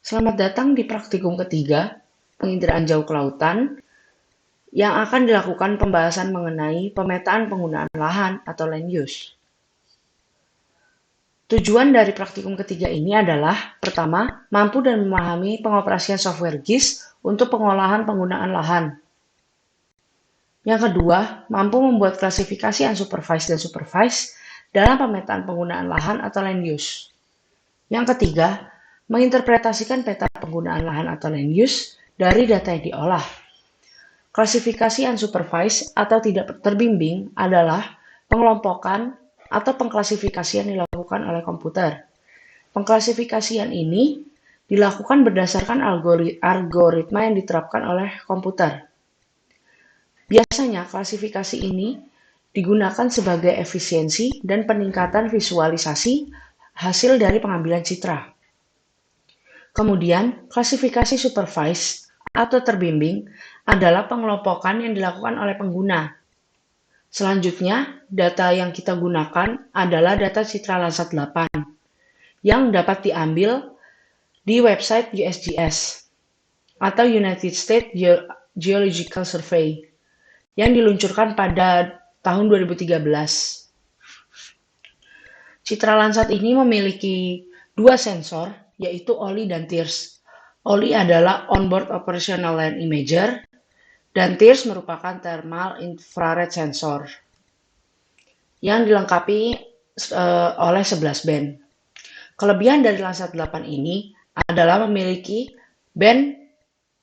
Selamat datang di praktikum ketiga, penginderaan jauh ke lautan, yang akan dilakukan pembahasan mengenai pemetaan penggunaan lahan atau land use. Tujuan dari praktikum ketiga ini adalah, pertama, mampu dan memahami pengoperasian software GIS untuk pengolahan penggunaan lahan. Yang kedua, mampu membuat klasifikasi unsupervised dan supervised dalam pemetaan penggunaan lahan atau land use. Yang ketiga, menginterpretasikan peta penggunaan lahan atau land use dari data yang diolah. Klasifikasi unsupervised atau tidak terbimbing adalah pengelompokan atau pengklasifikasian dilakukan oleh komputer. Pengklasifikasian ini dilakukan berdasarkan algoritma yang diterapkan oleh komputer. Biasanya klasifikasi ini digunakan sebagai efisiensi dan peningkatan visualisasi hasil dari pengambilan citra. Kemudian, klasifikasi supervised atau terbimbing adalah pengelompokan yang dilakukan oleh pengguna. Selanjutnya, data yang kita gunakan adalah data citra Landsat 8 yang dapat diambil di website USGS atau United States Geological Survey yang diluncurkan pada tahun 2013. Citra Landsat ini memiliki dua sensor, yaitu OLI dan TIRS. OLI adalah Onboard Operational Land Imager, dan TIRS merupakan Thermal Infrared Sensor yang dilengkapi oleh 11 band. Kelebihan dari Landsat 8 ini adalah memiliki band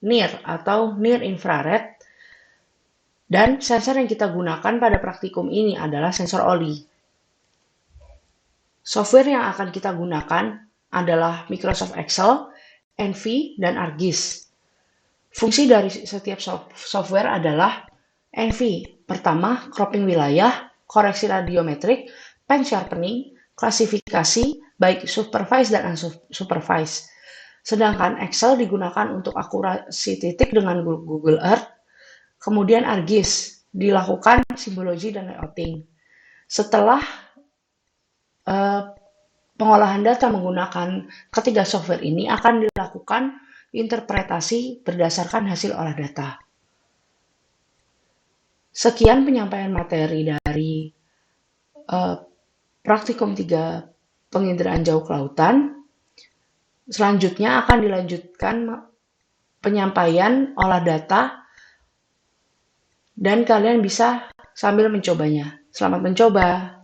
NIR atau Near Infrared, dan sensor yang kita gunakan pada praktikum ini adalah sensor OLI. Software yang akan kita gunakan adalah Microsoft Excel, Envi, dan ArcGIS. Fungsi dari setiap software adalah Envi. Pertama, cropping wilayah, koreksi radiometrik, pen sharpening, klasifikasi, baik supervised dan unsupervised. Sedangkan Excel digunakan untuk akurasi titik dengan Google Earth. Kemudian ArcGIS dilakukan simbologi dan layouting. Setelah pengolahan data menggunakan ketiga software ini akan dilakukan interpretasi berdasarkan hasil olah data. Sekian penyampaian materi dari praktikum 3 penginderaan jauh ke lautan. Selanjutnya akan dilanjutkan penyampaian olah data dan kalian bisa sambil mencobanya. Selamat mencoba.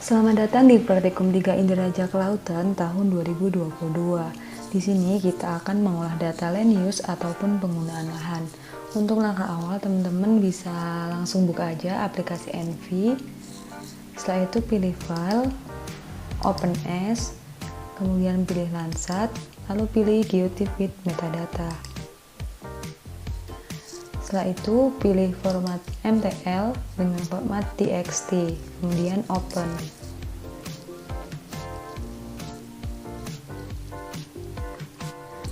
Selamat datang di praktikum 3 Inderaja Kelautan tahun 2022. Di sini kita akan mengolah data land use ataupun penggunaan lahan. Untuk langkah awal, teman-teman bisa langsung buka aja aplikasi Envi. Setelah itu pilih file, open as, kemudian pilih Landsat, lalu pilih Geotipe with metadata. Setelah itu pilih format MTL dengan format TXT, kemudian open.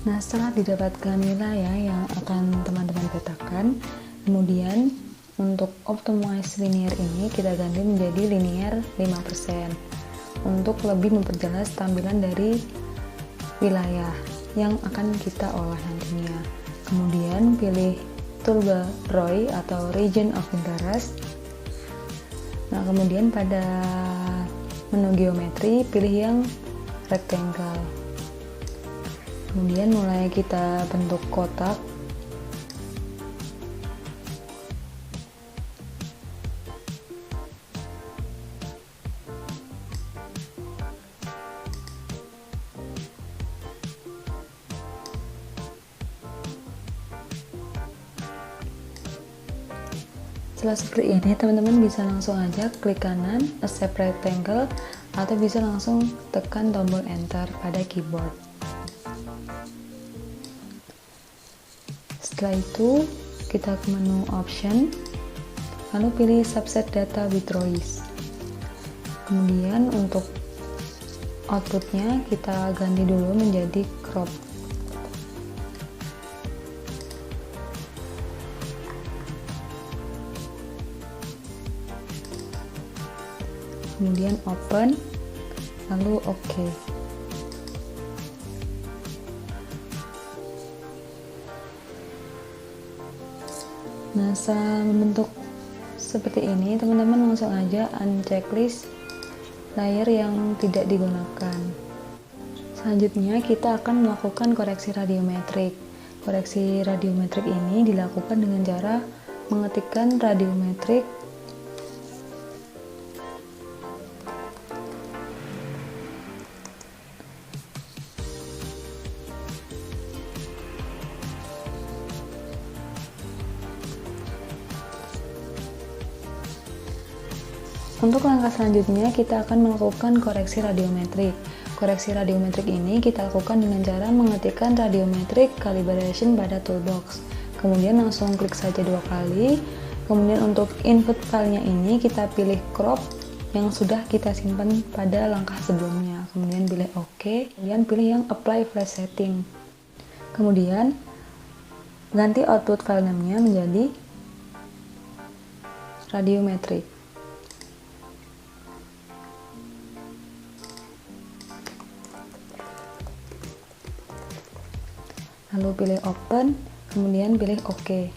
Nah, setelah didapatkan wilayah yang akan teman-teman petakan, kemudian untuk optimize linear ini kita ganti menjadi linear 5% untuk lebih memperjelas tampilan dari wilayah yang akan kita olah nantinya. Kemudian pilih toolbar ROI atau Region of Interest. Nah, kemudian pada menu geometri pilih yang rectangle. Kemudian mulai kita bentuk kotak. Setelah seperti ini, teman-teman bisa langsung aja klik kanan accept rectangle atau bisa langsung tekan tombol enter pada keyboard. Setelah itu kita ke menu option, lalu pilih subset data with ROIs. Kemudian untuk outputnya kita ganti dulu menjadi crop. Kemudian open, lalu OK. Nah, setelah membentuk seperti ini, teman-teman langsung aja unchecklist layer yang tidak digunakan. Selanjutnya kita akan melakukan koreksi radiometrik. Koreksi radiometrik ini dilakukan dengan cara mengetikkan radiometrik Untuk langkah selanjutnya, kita akan melakukan koreksi radiometrik. Koreksi radiometrik ini kita lakukan dengan cara mengetikkan radiometrik calibration pada toolbox. Kemudian langsung klik saja 2 kali. Kemudian untuk input filenya ini kita pilih crop yang sudah kita simpan pada langkah sebelumnya. Kemudian pilih OK, kemudian pilih yang apply flash setting. Kemudian ganti output file name-nya menjadi radiometrik. Lalu pilih open, kemudian pilih OK.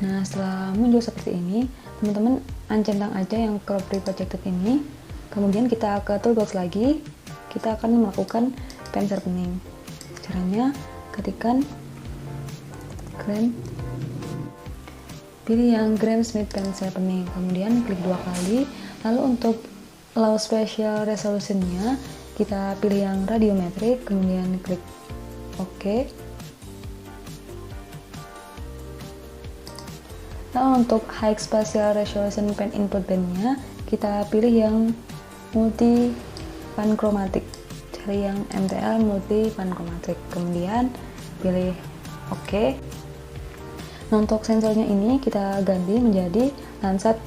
Nah, setelah muncul seperti ini, teman-teman uncentang aja yang crop projected ini. Kemudian kita ke toolbox lagi, kita akan melakukan pen sharpening. Caranya, ketikkan pilih yang Graham Smith pen sharpening, kemudian klik 2 kali. Lalu untuk low spatial resolution-nya, kita pilih yang radiometrik, kemudian klik OK. Lalu untuk high spatial resolution pen input pen-nya, kita pilih yang multi panchromatic. Cari yang MTL multi panchromatic. Kemudian pilih OK. Nah, untuk sensornya ini kita ganti menjadi Landsat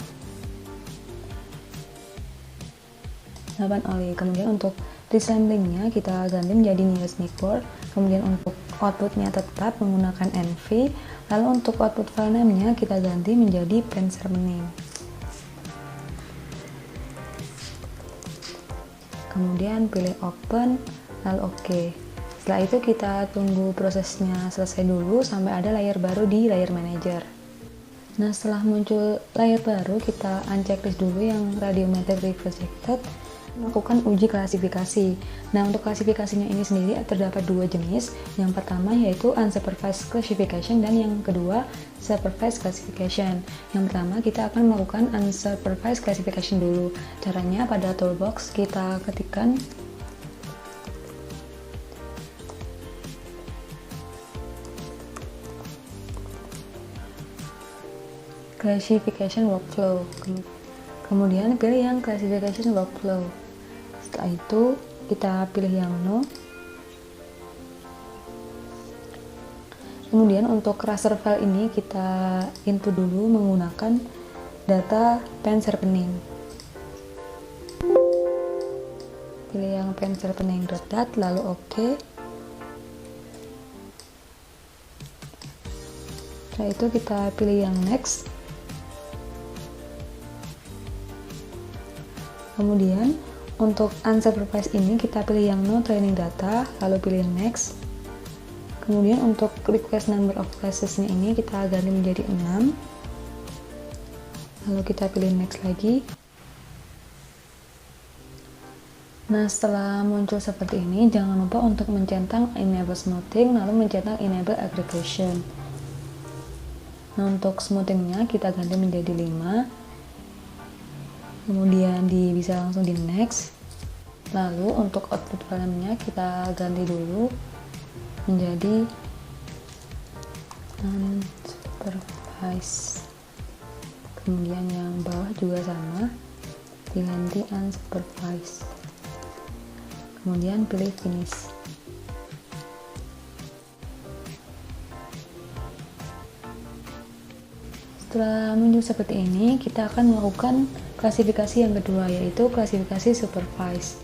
8 oli. Kemudian untuk resampling-nya kita ganti menjadi nearest neighbor. Kemudian untuk output-nya tetap menggunakan NV. Lalu untuk output file name-nya kita ganti menjadi pen sharpening. Kemudian pilih open, lalu OK. Setelah itu kita tunggu prosesnya selesai dulu sampai ada layer baru di layer manager. Nah, setelah muncul layer baru, kita unchecklist dulu yang radiometric projected, melakukan uji klasifikasi. Nah, untuk klasifikasinya ini sendiri terdapat 2 jenis. Yang pertama yaitu unsupervised classification dan yang kedua supervised classification. Yang pertama kita akan melakukan unsupervised classification dulu. Caranya pada toolbox kita ketikkan classification workflow. Kemudian pilih yang classification workflow. Setelah itu kita pilih yang no. Kemudian untuk raster file ini kita input dulu menggunakan data pen sharpening. Pilih yang pen sharpening.dat lalu OK. Setelah itu kita pilih yang next. Kemudian untuk unsupervised ini kita pilih yang no training data, lalu pilih next. Kemudian untuk request number of classes-nya ini kita ganti menjadi 6. Lalu kita pilih next lagi. Nah, setelah muncul seperti ini, jangan lupa untuk mencentang enable smoothing, lalu mencentang enable aggregation. Nah, untuk smoothingnya kita ganti menjadi 5. Kemudian bisa langsung di next. Lalu untuk output filenya kita ganti dulu menjadi unsupervised. Kemudian yang bawah juga sama, diganti unsupervised. Kemudian pilih finish. Setelah muncul seperti ini, kita akan melakukan klasifikasi yang kedua, yaitu klasifikasi supervised.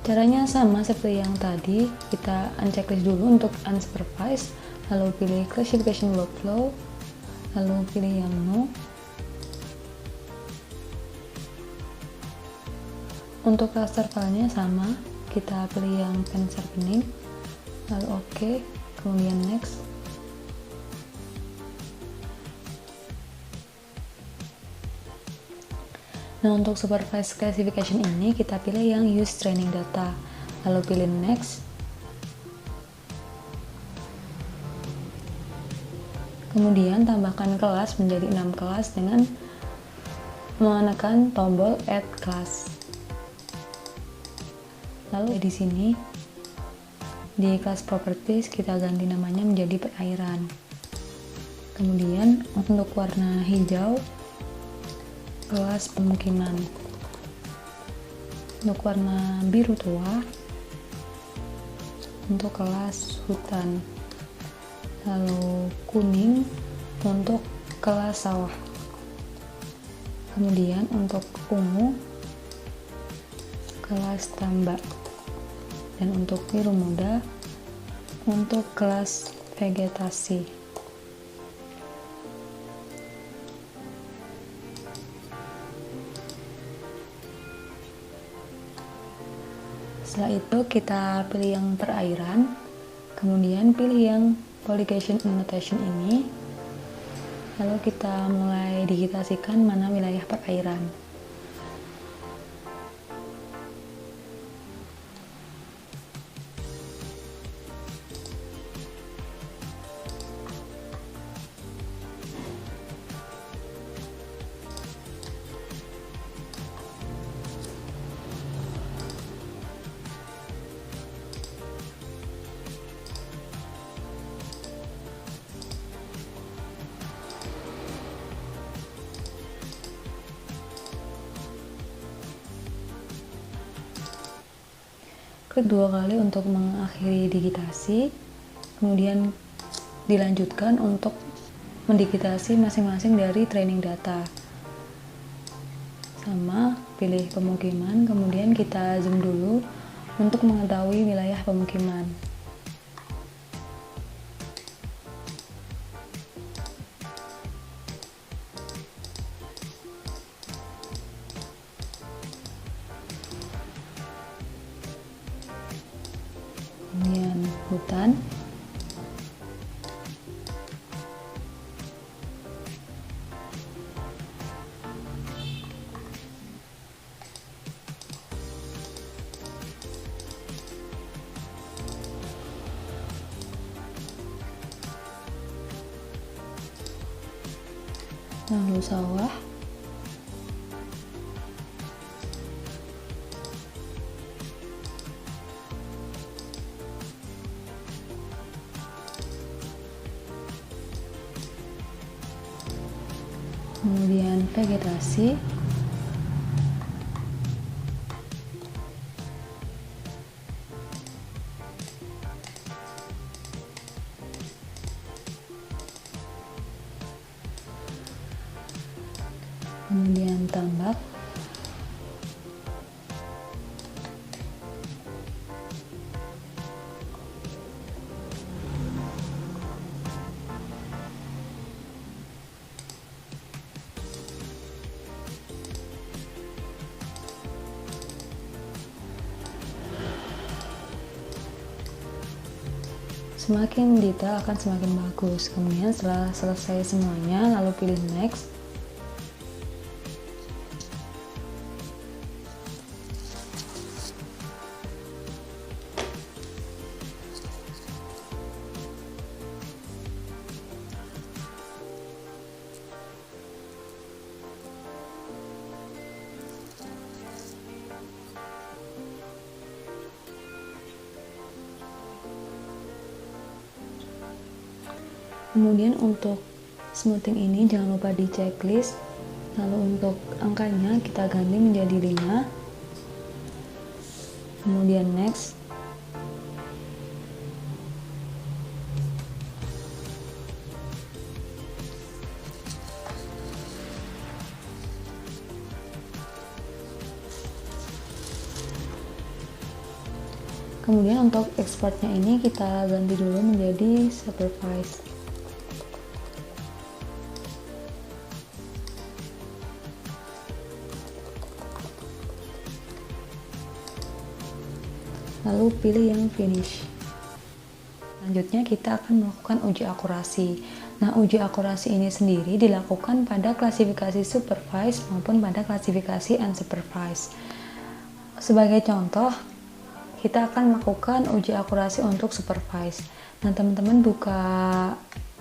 Caranya sama seperti yang tadi, kita unchecklist dulu untuk unsupervised, lalu pilih classification workflow, lalu pilih yang no. Untuk raster filenya sama, kita pilih yang pen sharpening, lalu OK, kemudian next. Nah, untuk supervised classification ini kita pilih yang use training data, lalu pilih next. Kemudian tambahkan kelas menjadi 6 kelas dengan menekan tombol add class. Lalu di sini di class properties kita ganti namanya menjadi perairan. Kemudian untuk warna hijau kelas pemukiman. Untuk warna biru tua untuk kelas hutan. Lalu kuning untuk kelas sawah. Kemudian untuk ungu kelas tambak, dan untuk biru muda untuk kelas vegetasi. Setelah itu kita pilih yang perairan, kemudian pilih yang polygation annotation ini, lalu kita mulai digitasikan mana wilayah perairan. Klik 2 kali untuk mengakhiri digitasi, kemudian dilanjutkan untuk mendigitasi masing-masing dari training data. Sama, pilih pemukiman, kemudian kita zoom dulu untuk mengetahui wilayah pemukiman. Kemudian hutan, lalu sawah, kemudian vegetasi, kemudian tambak, semakin detail akan semakin bagus. Kemudian setelah selesai semuanya, lalu pilih next. Kemudian untuk smoothing ini jangan lupa di checklist. Lalu untuk angkanya kita ganti menjadi 5. Kemudian next. Kemudian untuk exportnya ini kita ganti dulu menjadi supervised. Lalu pilih yang finish. Selanjutnya kita akan melakukan uji akurasi. Nah, uji akurasi ini sendiri dilakukan pada klasifikasi supervised maupun pada klasifikasi unsupervised. Sebagai contoh, kita akan melakukan uji akurasi untuk supervised. Nah, teman-teman buka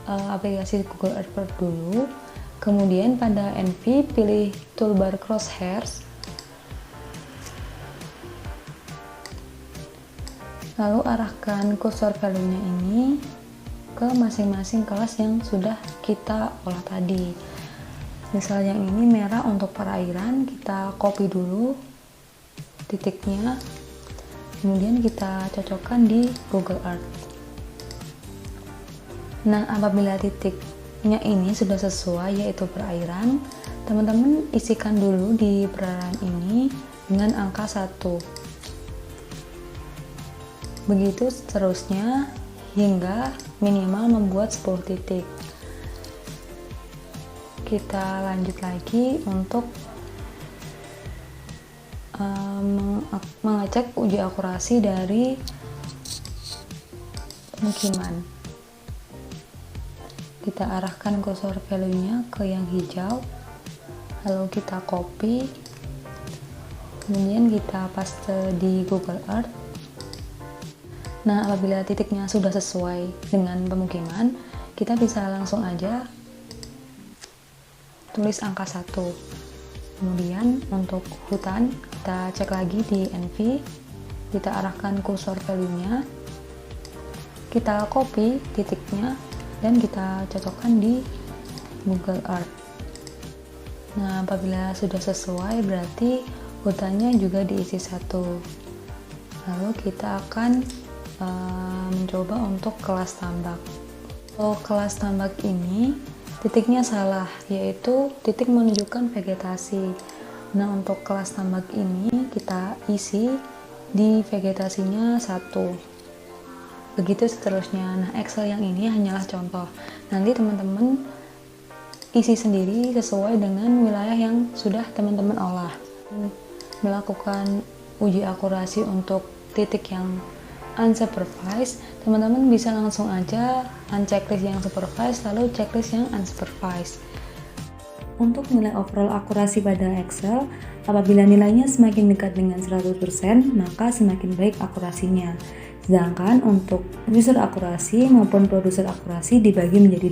aplikasi Google Earth dulu, kemudian pada NV pilih toolbar crosshairs, lalu arahkan kursor value-nya ini ke masing-masing kelas yang sudah kita olah tadi. Misal yang ini merah untuk perairan, kita copy dulu titiknya, kemudian kita cocokkan di Google Earth. Nah, apabila titiknya ini sudah sesuai yaitu perairan, teman-teman isikan dulu di perairan ini dengan angka 1. Begitu seterusnya hingga minimal membuat 10 titik. Kita lanjut lagi untuk mengecek uji akurasi dari pemukiman. Kita arahkan kursor value-nya ke yang hijau, lalu kita copy, kemudian kita paste di Google Earth. Nah, apabila titiknya sudah sesuai dengan pemukiman, kita bisa langsung aja tulis angka 1. Kemudian untuk hutan, kita cek lagi di NV, kita arahkan kursor value-nya, kita copy titiknya, dan kita cocokkan di Google Earth. Nah, apabila sudah sesuai, berarti hutannya juga diisi 1. Lalu kita akan mencoba untuk kelas tambak. Kelas tambak ini titiknya salah, yaitu titik menunjukkan vegetasi. Nah, untuk kelas tambak ini kita isi di vegetasinya 1. Begitu seterusnya. Nah, Excel yang ini hanyalah contoh. Nanti teman-teman isi sendiri sesuai dengan wilayah yang sudah teman-teman olah. Melakukan uji akurasi untuk titik yang unsupervised, teman-teman bisa langsung aja unchecklist yang supervised lalu checklist yang unsupervised. Untuk nilai overall akurasi pada Excel, apabila nilainya semakin dekat dengan 100%, maka semakin baik akurasinya. Sedangkan untuk user akurasi maupun produser akurasi dibagi menjadi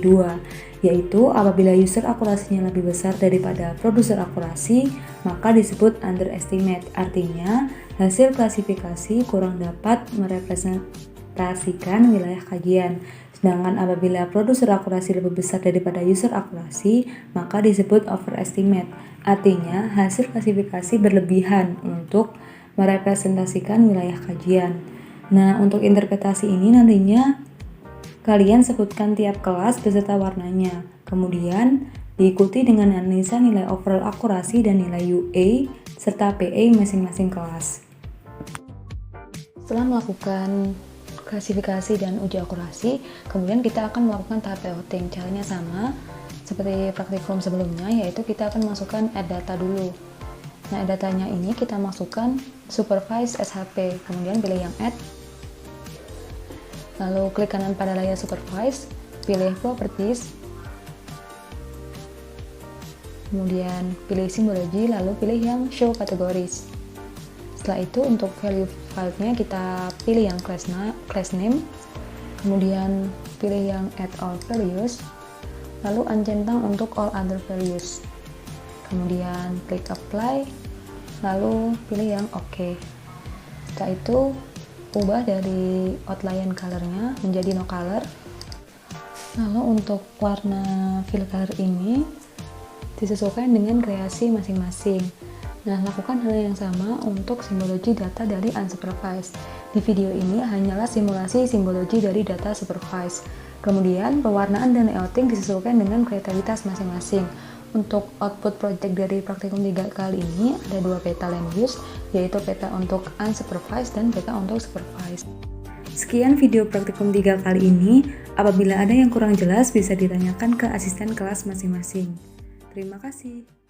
2, yaitu apabila user akurasinya lebih besar daripada produser akurasi, maka disebut underestimate. Artinya, hasil klasifikasi kurang dapat merepresentasikan wilayah kajian. Sedangkan apabila produser akurasi lebih besar daripada user akurasi, maka disebut overestimate. Artinya, hasil klasifikasi berlebihan untuk merepresentasikan wilayah kajian. Nah, untuk interpretasi ini nantinya kalian sebutkan tiap kelas beserta warnanya. Kemudian diikuti dengan analisa nilai overall akurasi dan nilai UA serta PA masing-masing kelas. Setelah melakukan klasifikasi dan uji akurasi, kemudian kita akan melakukan tahap routing. Caranya sama seperti praktikum sebelumnya, yaitu kita akan masukkan add data dulu. Nah, add datanya ini kita masukkan supervise SHP, kemudian pilih yang add, lalu klik kanan pada layar supervise, pilih properties, kemudian pilih simbology, lalu pilih yang show categories. Setelah itu untuk value file-nya kita pilih yang class name, kemudian pilih yang add all values, lalu uncentang untuk all other values, kemudian klik apply, lalu pilih yang OK. Setelah itu ubah dari outline color-nya menjadi no color. Lalu untuk warna fill color ini disesuaikan dengan kreasi masing-masing. Nah, lakukan hal yang sama untuk simbologi data dari unsupervised. Di video ini hanyalah simulasi simbologi dari data supervised. Kemudian, pewarnaan dan layouting disesuaikan dengan kreativitas masing-masing. Untuk output project dari praktikum 3 kali ini ada 2 peta land use, yaitu peta untuk unsupervised dan peta untuk supervised. Sekian video praktikum 3 kali ini. Apabila ada yang kurang jelas bisa ditanyakan ke asisten kelas masing-masing. Terima kasih.